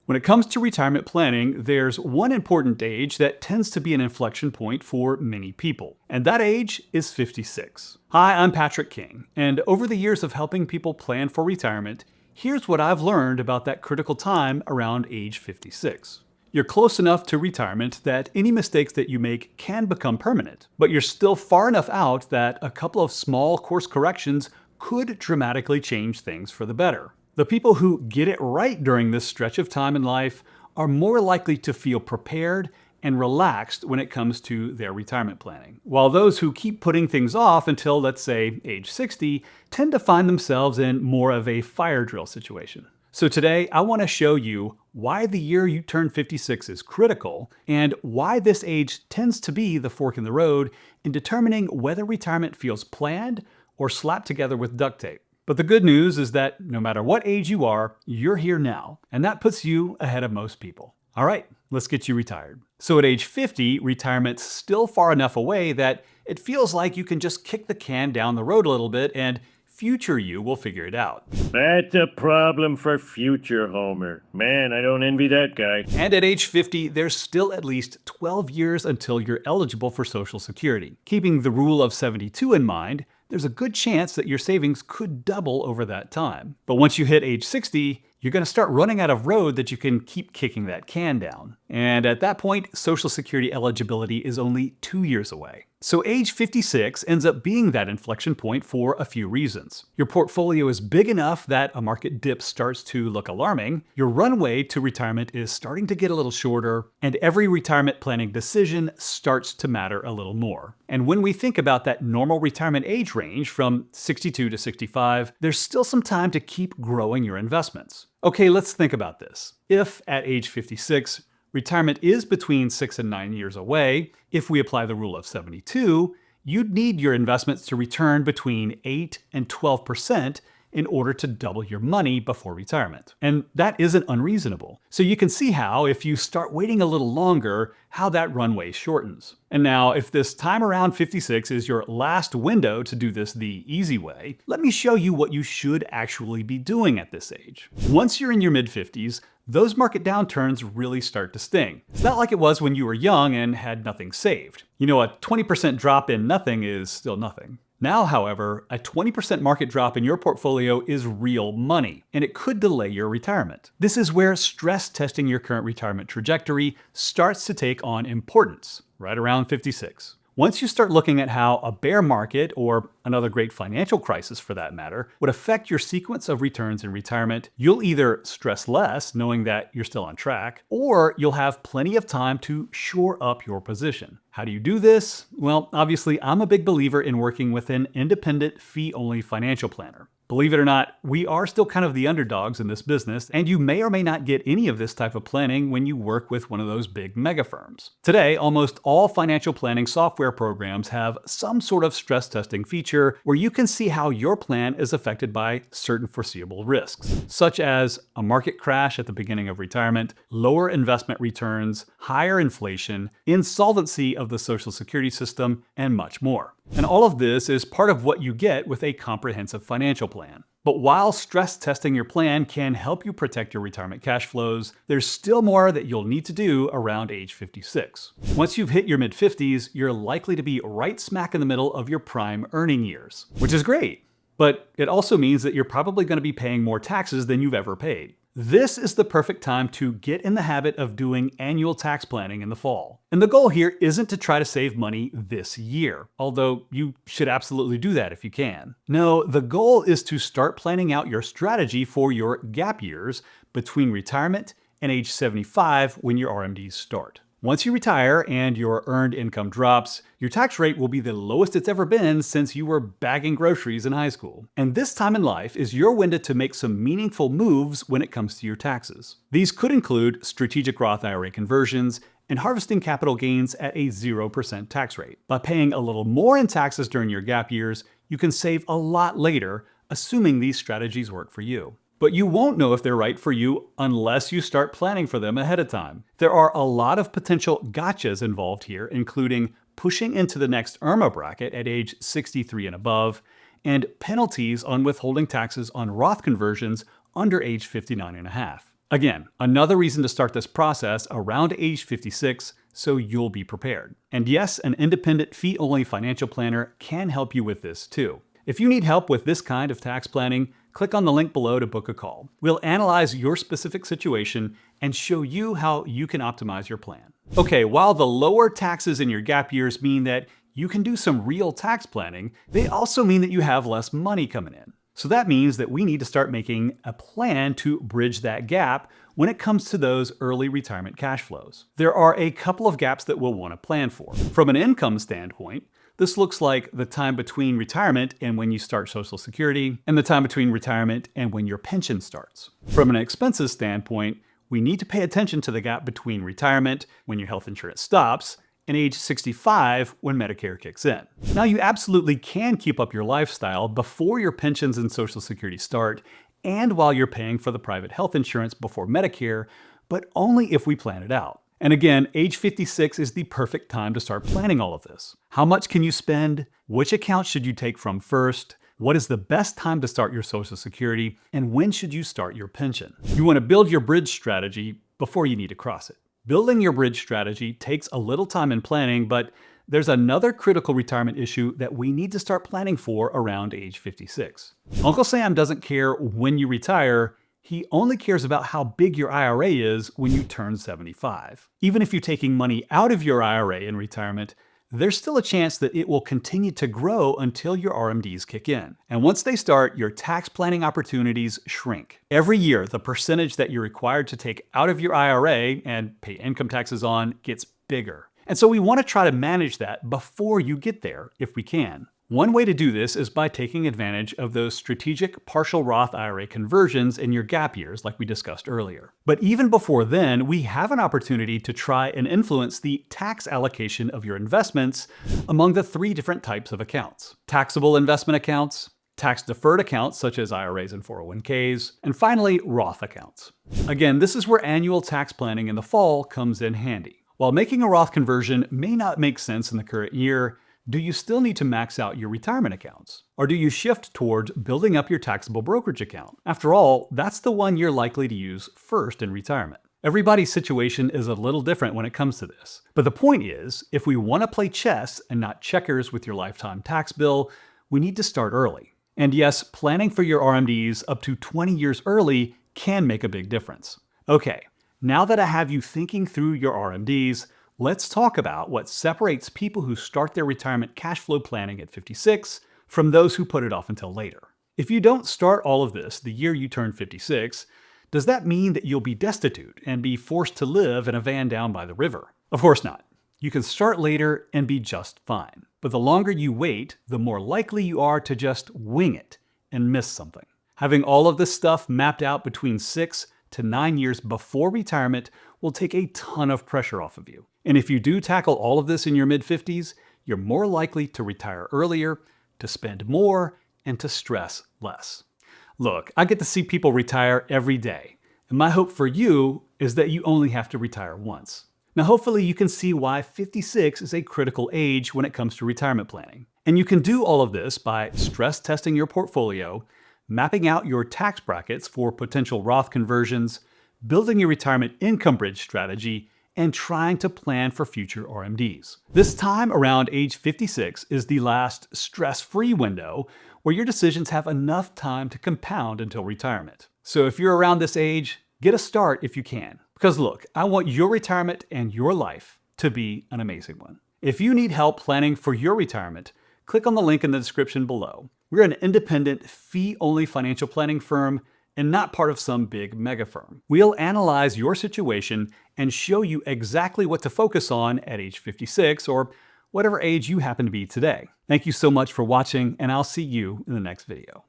When it comes to retirement planning, there's one important age that tends to be an inflection point for many people, and that age is 56. Hi, I'm Patrick King, and over the years of helping people plan for retirement, here's what I've learned about that critical time around age 56. You're close enough to retirement that any mistakes that you make can become permanent, but you're still far enough out that a couple of small course corrections could dramatically change things for the better. The people who get it right during this stretch of time in life are more likely to feel prepared and relaxed when it comes to their retirement planning, while those who keep putting things off until, let's say, age 60 tend to find themselves in more of a fire drill situation. So today, I want to show you why the year you turn 56 is critical and why this age tends to be the fork in the road in determining whether retirement feels planned or slapped together with duct tape. But the good news is that no matter what age you are, you're here now, and that puts you ahead of most people. All right, let's get you retired. So at age 50, retirement's still far enough away that it feels like you can just kick the can down the road a little bit and future you will figure it out. That's a problem for future Homer. Man, I don't envy that guy. And at age 50, there's still at least 12 years until you're eligible for Social Security. Keeping the rule of 72 in mind, there's a good chance that your savings could double over that time. But once you hit age 60, you're going to start running out of road that you can keep kicking that can down. And at that point, Social Security eligibility is only 2 years away. So age 56 ends up being that inflection point for a few reasons. Your portfolio is big enough that a market dip starts to look alarming, your runway to retirement is starting to get a little shorter, and every retirement planning decision starts to matter a little more. And when we think about that normal retirement age range from 62 to 65, there's still some time to keep growing your investments. Okay, let's think about this. If at age 56, retirement is between 6 and 9 years away, if we apply the rule of 72, you'd need your investments to return between 8 and 12% in order to double your money before retirement. And that isn't unreasonable. So you can see how, if you start waiting a little longer, how that runway shortens. And now, if this time around 56 is your last window to do this the easy way, let me show you what you should actually be doing at this age. Once you're in your mid-50s, those market downturns really start to sting. It's not like it was when you were young and had nothing saved. You know, a 20% drop in nothing is still nothing. Now, however, a 20% market drop in your portfolio is real money, and it could delay your retirement. This is where stress testing your current retirement trajectory starts to take on importance, right around 56. Once you start looking at how a bear market, or another great financial crisis for that matter, would affect your sequence of returns in retirement, you'll either stress less knowing that you're still on track, or you'll have plenty of time to shore up your position. How do you do this? Well, obviously, I'm a big believer in working with an independent, fee-only financial planner. Believe it or not, we are still kind of the underdogs in this business, and you may or may not get any of this type of planning when you work with one of those big mega firms. Today, almost all financial planning software programs have some sort of stress testing feature where you can see how your plan is affected by certain foreseeable risks, such as a market crash at the beginning of retirement, lower investment returns, higher inflation, insolvency of the Social Security system, and much more. And all of this is part of what you get with a comprehensive financial plan. But while stress testing your plan can help you protect your retirement cash flows, there's still more that you'll need to do around age 56. Once you've hit your mid-50s, you're likely to be right smack in the middle of your prime earning years, which is great. But it also means that you're probably going to be paying more taxes than you've ever paid. This is the perfect time to get in the habit of doing annual tax planning in the fall. And the goal here isn't to try to save money this year, although you should absolutely do that if you can. No, the goal is to start planning out your strategy for your gap years between retirement and age 75 when your RMDs start. Once you retire and your earned income drops, your tax rate will be the lowest it's ever been since you were bagging groceries in high school. And this time in life is your window to make some meaningful moves when it comes to your taxes. These could include strategic Roth IRA conversions and harvesting capital gains at a 0% tax rate. By paying a little more in taxes during your gap years, you can save a lot later, assuming these strategies work for you. But you won't know if they're right for you unless you start planning for them ahead of time. There are a lot of potential gotchas involved here, including pushing into the next IRMA bracket at age 63 and above, and penalties on withholding taxes on Roth conversions under age 59 and a half. Again, another reason to start this process around age 56 so you'll be prepared. And yes, an independent fee-only financial planner can help you with this too. If you need help with this kind of tax planning, click on the link below to book a call. We'll analyze your specific situation and show you how you can optimize your plan. Okay, while the lower taxes in your gap years mean that you can do some real tax planning, they also mean that you have less money coming in. So that means that we need to start making a plan to bridge that gap when it comes to those early retirement cash flows. There are a couple of gaps that we'll want to plan for. From an income standpoint, this looks like the time between retirement and when you start Social Security, and the time between retirement and when your pension starts. From an expenses standpoint, we need to pay attention to the gap between retirement, when your health insurance stops, and age 65 when Medicare kicks in. Now, you absolutely can keep up your lifestyle before your pensions and Social Security start, and while you're paying for the private health insurance before Medicare, but only if we plan it out. And again, age 56 is the perfect time to start planning all of this. How much can you spend? Which account should you take from first? What is the best time to start your Social Security? And when should you start your pension? You want to build your bridge strategy before you need to cross it. Building your bridge strategy takes a little time in planning, but there's another critical retirement issue that we need to start planning for around age 56. Uncle Sam doesn't care when you retire. He only cares about how big your IRA is when you turn 75. Even if you're taking money out of your IRA in retirement, there's still a chance that it will continue to grow until your RMDs kick in. And once they start, your tax planning opportunities shrink. Every year, the percentage that you're required to take out of your IRA and pay income taxes on gets bigger. And so we want to try to manage that before you get there, if we can. One way to do this is by taking advantage of those strategic partial Roth IRA conversions in your gap years, like we discussed earlier. But even before then, we have an opportunity to try and influence the tax allocation of your investments among the 3 different types of accounts: taxable investment accounts, tax-deferred accounts such as IRAs and 401ks, and finally, Roth accounts. Again, this is where annual tax planning in the fall comes in handy. While making a Roth conversion may not make sense in the current year, do you still need to max out your retirement accounts? Or do you shift towards building up your taxable brokerage account? After all, that's the one you're likely to use first in retirement. Everybody's situation is a little different when it comes to this. But the point is, if we want to play chess and not checkers with your lifetime tax bill, we need to start early. And yes, planning for your RMDs up to 20 years early can make a big difference. Okay, now that I have you thinking through your RMDs, let's talk about what separates people who start their retirement cash flow planning at 56 from those who put it off until later. If you don't start all of this the year you turn 56, does that mean that you'll be destitute and be forced to live in a van down by the river? Of course not. You can start later and be just fine. But the longer you wait, the more likely you are to just wing it and miss something. Having all of this stuff mapped out between 6 to 9 years before retirement will take a ton of pressure off of you. And if you do tackle all of this in your mid-50s, you're more likely to retire earlier, to spend more, and to stress less. Look, I get to see people retire every day, and my hope for you is that you only have to retire once. Now, hopefully you can see why 56 is a critical age when it comes to retirement planning. And you can do all of this by stress testing your portfolio, mapping out your tax brackets for potential Roth conversions, building your retirement income bridge strategy, and trying to plan for future RMDs. This time around age 56 is the last stress-free window where your decisions have enough time to compound until retirement. So if you're around this age, get a start if you can. Because look, I want your retirement and your life to be an amazing one. If you need help planning for your retirement, click on the link in the description below. We're an independent, fee-only financial planning firm and not part of some big mega firm. We'll analyze your situation and show you exactly what to focus on at age 56 or whatever age you happen to be today. Thank you so much for watching, and I'll see you in the next video.